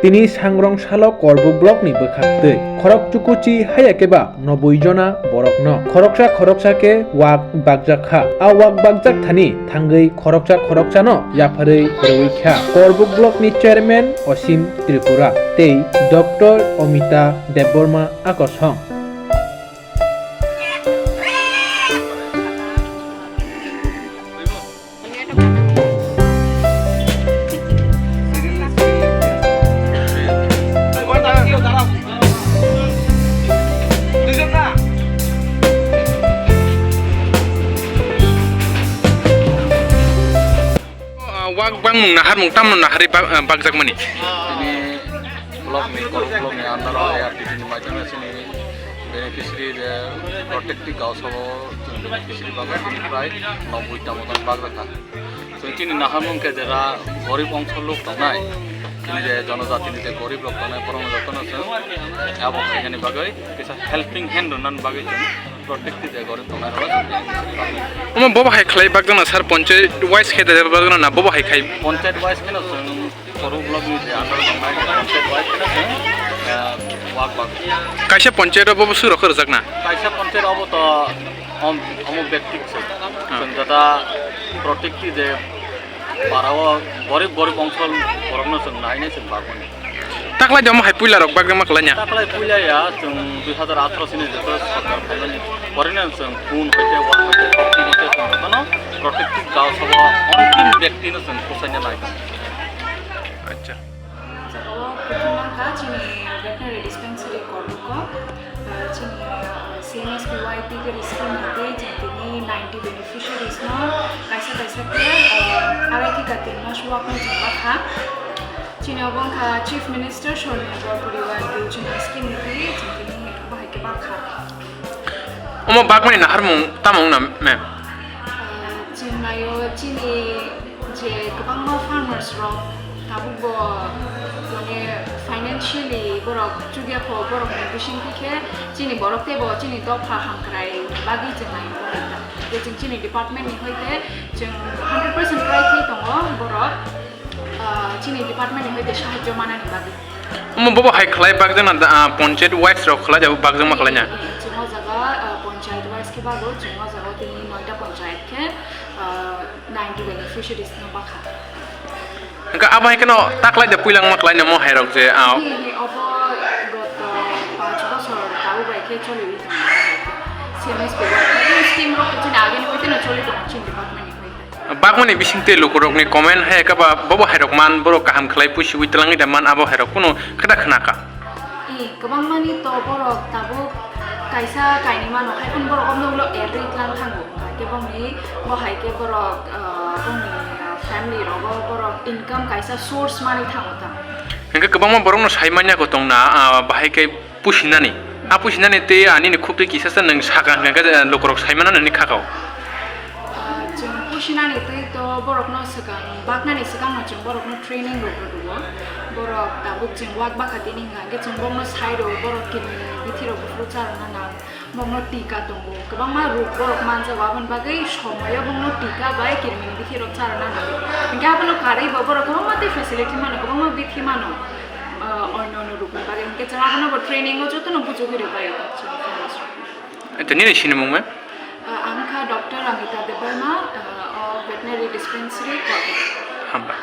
তিনি सांग्रंशाल करब ब्लकनि बोखाक्तै खरकचुकुचि हायाकेबा 90 जना बरकन खरकसा वाक बागजाखा आ वाक बागजाक थानि थांगै खरकसा याफारै रवैख्या करब ब्लकनि चेयरमैन असीम त्रिपुरा तै डॉक्टर अमिता देबबर्मा आकर्षण wak bang mung nahar mung tam nahari bagjak mani ini blok ni koruk blok ni antara ARDD ni maidana sini beneficiary protective house hobo beneficiary bagan ini প্রায় 90 টা মতন bug রাখা তো তিনি নাহামুং কে যারা গরিব অংশ লোক নাই তিনি যে জনজাতি নিতে গরিব লোক নাই পরম লোকন আছে এবং সেখানে বাগাই কিছু হেল্পিং হ্যান্ড রান বাগাই protective যে গরিব নাই রয়েছে ওমা ববা হাই খাই বাগদনা স্যার পঞ্চায়েত ওয়াইজ খেতে বাগদনা না ববা হাই খাই পঞ্চায়েত ওয়াইজ কেন koruk blok ni যে আন্ডার বাংলা পঞ্চায়েত ওয়াইজ কেন ওয়াক বাগ কাইসা পঞ্চায়েত ববা সুর খর জাকনা কাইসা পঞ্চায়েত অব তো অমুক ব্যক্তি যেটা protective যে বারাও গরিব অঞ্চল বরং जों नायनाय जों बागोन takla jama hai puila rok bagdama klanya takla puila ya जों 2018 sini যেটা সরকার ফাইনালি করেন जों কোন হইতে ওয়াক হইতে কমিউনিটি কোন protective গাঁও সভা অন্তিম ব্যক্তি না जों পোসাইনা নাই আচ্ছা Cini veterinary dispensary korbuko cini CMS PYP ke scheme hate jentini 90 beneficiaries no kaisa ke arai ki katin no shwak no jamba kha cini obong kha chief minister shornebor poriwar yojana scheme hate jentini bahai ke ba kha omo bagmani nahar mung tamung na ma'am cini je gobangma farmers ro tabugo মানে financially বরক চুগিয়া ফ বরক বিশিং থেকে চিনি বরক তেব চিনি দফা হামক্রাই বাগি জনাই বরক যে जों চিনি ডিপার্টমেন্ট নি হইতে जों 100% ট্রাই খাই দङ বরক চিনি ডিপার্টমেন্ট নি হইতে সাহায্য মানানি বাগি omo baba hai khlai bagdana panchayat wise rok khla jabu bagjama khlanya जों জায়গা পঞ্চায়েত ওয়াইজ কে বাগো जों জায়গা তিনি 9টা পঞ্চায়েত কে 90 বেনিফিশিয়ারিজ ন বাখা Enka abai keno taklai de puilang maklai na mo hairok je obo goto 5 বছর তাও বাইকে চলে দিত সিএমএস পে স্কিম রক চিন আগে হইতে না চলে তো চিন ডিপার্টমেন্ট হইতে bagmani bisingte lokorok ni comment hai ka ba bobo hairok man borok kaham khlai pusi uitlangi da man abo hairok kuno khada khnaka गोबां मानि तो बरक ताबो कायसा कायनि मानो हायखन बरक हमनो एरि क्लान थांगो केबं नि बहाय के बरक बंनि फैमिली रगो बरक इनकम कायसा सोर्स मानि थांगो ता enka kobang ma borok no saimanya ko tongna bahai kai pusinani a pusinani te ani ni khupte kisasa nang saka nga lokorok saimana ni khakao जों पुसिनानि तो बरक न सगां बागनानि सगां न जों बरक न ट्रेनिंग रोबो दो बरक ताबो जों वाक बाखाति निंगा गे जों बंनो साइड बरक किन बिथिरो बुफ्रु चारना ना बंनो टीका दंगो गोबां मा रोग बरक मानजा वाबन बागै समय बंनो टीका बाय किरमिनि बिथिरो चारना ना इंगा बनो खारै बरक गोबां माते फेसिलिटी मानो गोबां मा बिथि मानो अन्य रोग बागै इंगे चारना बो ट्रेनिंग जतो न बुझो गिरे bye tani ni sinimung me Angka Dr. Amita Debarma of Veterinary Dispensary. hamba